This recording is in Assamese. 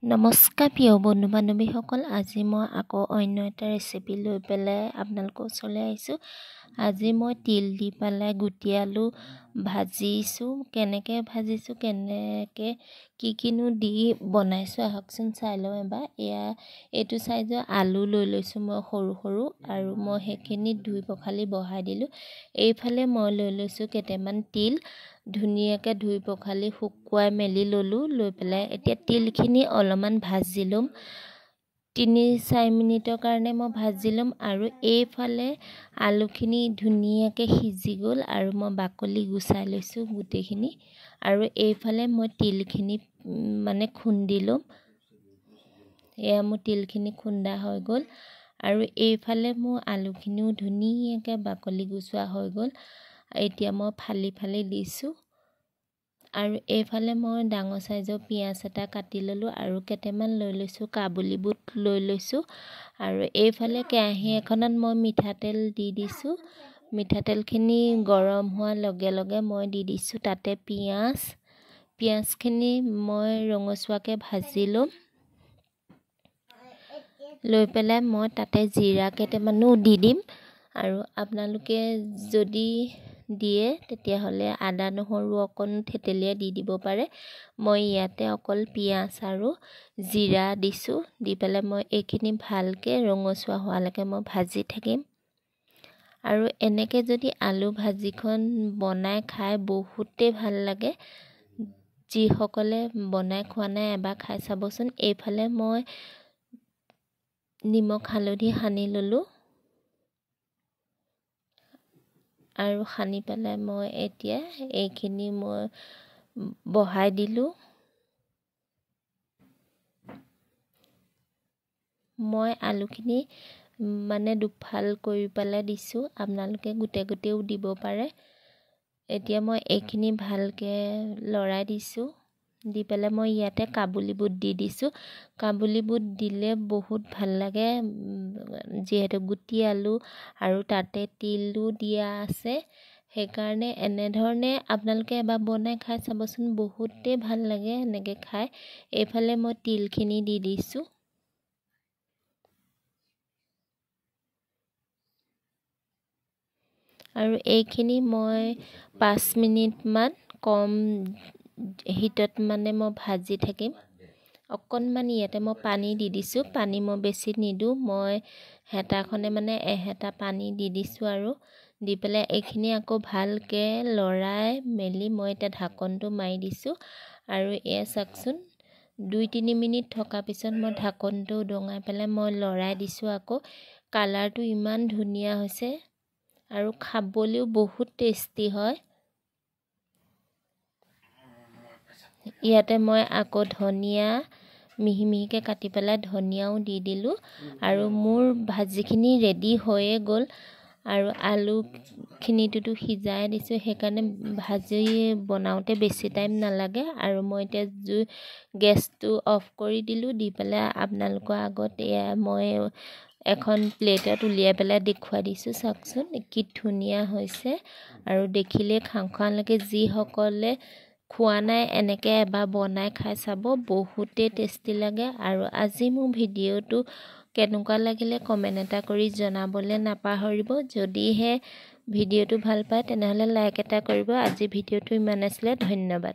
নমস্কাৰ প্ৰিয় বন্ধু বান্ধৱীসকল, আজি মই আকৌ অন্য এটা ৰেচিপি লৈ পেলাই আপোনালোকৰ ওচৰলৈ আহিছোঁ। আজি মই তিল দি পেলাই গুটি আলু ভাজিছোঁ। কেনেকৈ ভাজিছোঁ, কেনেকৈ কিনো দি বনাইছোঁ আহকচোন চাই লওঁ এবাৰ। এইটো চাইজৰ আলু লৈ লৈছোঁ মই সৰু সৰু, আৰু মই সেইখিনি ধুই পখালি বহাই দিলোঁ। এইফালে মই লৈ লৈছোঁ কেইটামান তিল, ধুনীয়াকৈ ধুই পখালি শুকুৱাই মেলি ল'লোঁ। লৈ পেলাই এতিয়া তিলখিনি অলপমান ভাজি ল'ম, ৩-৪ মিনিটৰ কাৰণে মই ভাজি ল'ম। আৰু এইফালে আলুখিনি ধুনীয়াকৈ সিজি গ'ল আৰু মই বাকলি গুচাই লৈছোঁ গোটেইখিনি। আৰু এইফালে মই তিলখিনি খুন্দি ল'ম। এয়া মোৰ তিলখিনি খুন্দা হৈ গ'ল, আৰু এইফালে মোৰ আলুখিনিও ধুনীয়াকৈ বাকলি গুচোৱা হৈ গ'ল। এতিয়া মই ফালি ফালি দিছোঁ। আৰু এইফালে মই ডাঙৰ চাইজৰ পিঁয়াজ এটা কাটি ল'লোঁ, আৰু কেইটামান লৈ লৈছোঁ কাবুলী বুট লৈ লৈছোঁ। আৰু এইফালে কেৰাহী এখনত মই মিঠাতেল দি দিছোঁ। মিঠাতেলখিনি গৰম হোৱাৰ লগে লগে মই দি দিছোঁ তাতে পিঁয়াজখিনি মই ৰঙচুৱাকৈ ভাজি ল'ম। লৈ পেলাই মই তাতে জিৰা কেইটামানো দি দিম। আৰু আপোনালোকে যদি দিয়ে তেতিয়াহ'লে আদা নহৰু অকণ থেতেলিয়াই দি দিব পাৰে। মই ইয়াতে অকল পিঁয়াজ আৰু জিৰা দিছোঁ। দি পেলাই মই এইখিনি ভালকৈ ৰঙচুৱা হোৱালৈকে মই ভাজি থাকিম। আৰু এনেকৈ যদি আলু ভাজিখন বনাই খাই বহুতেই ভাল লাগে। যিসকলে বনাই খোৱা নাই এবাৰ খাই চাবচোন। এইফালে মই নিমখ হালধি সানি ল'লোঁ, আৰু সানি পেলাই মই এতিয়া এইখিনি মই বহাই দিলোঁ। মই আলুখিনি দুফাল কৰি পেলাই দিছোঁ, আপোনালোকে গোটেও দিব পাৰে। এতিয়া মই এইখিনি ভালকৈ লৰাই দিছোঁ। দি পেলাই মই ইয়াতে কাবুলী বুট দি দিছোঁ। কাবুলী বুট দিলে বহুত ভাল লাগে, যিহেতু গুটি আলু আৰু তাতে তিলো দিয়া আছে। সেইকাৰণে এনেধৰণে আপোনালোকে এবাৰ বনাই খাই চাবচোন, বহুতেই ভাল লাগে এনেকৈ খাই। এইফালে মই তিলখিনি দি দিছোঁ। আৰু এইখিনি মই 5 মিনিটমান কম হিটত মই ভাজি থাকিম। অকণমান ইয়াতে মই পানী দি দিছোঁ। পানী মই বেছি নিদিওঁ, মই হেতাখনে এহেতা পানী দি দিছোঁ। আৰু দি পেলাই এইখিনি আকৌ ভালকৈ লৰাই মেলি মই এতিয়া ঢাকনটো মাৰি দিছোঁ। আৰু এয়া চাওকচোন, 2-3 মিনিট থকাৰ পিছত মই ঢাকনটো উদঙাই পেলাই মই লৰাই দিছোঁ। আকৌ কালাৰটো ইমান ধুনীয়া হৈছে, আৰু খাবলৈও বহুত টেষ্টি হয়। ইয়াতে মই আকৌ ধনিয়া মিহি মিহিকৈ কাটি পেলাই ধনিয়াও দি দিলোঁ। আৰু মোৰ ভাজিখিনি ৰেডি হৈয়ে গ'ল। আৰু আলুখিনিতো সিজাই দিছোঁ, সেইকাৰণে ভাজি বনাওঁতে বেছি টাইম নালাগে। আৰু মই এতিয়া গেছটো অফ কৰি দিলোঁ। দি পেলাই আপোনালোকৰ আগত এয়া মই এখন প্লেটত উলিয়াই পেলাই দেখুৱাই দিছোঁ। চাওকচোন কি ধুনীয়া হৈছে, আৰু দেখিলে খাওঁ খাওঁ লাগে। যিসকলে খোৱা নাই এনেকৈ এবাৰ বনাই খাই চাব, বহুতেই টেষ্টি লাগে। আৰু আজি মোৰ ভিডিঅ'টো কেনেকুৱা লাগিলে কমেণ্ট এটা কৰি জনাবলৈ নাপাহৰিব। যদিহে ভিডিঅ'টো ভাল পায় তেনেহ'লে লাইক এটা কৰিব। আজি ভিডিঅ'টো ইমান আছিলে, ধন্যবাদ।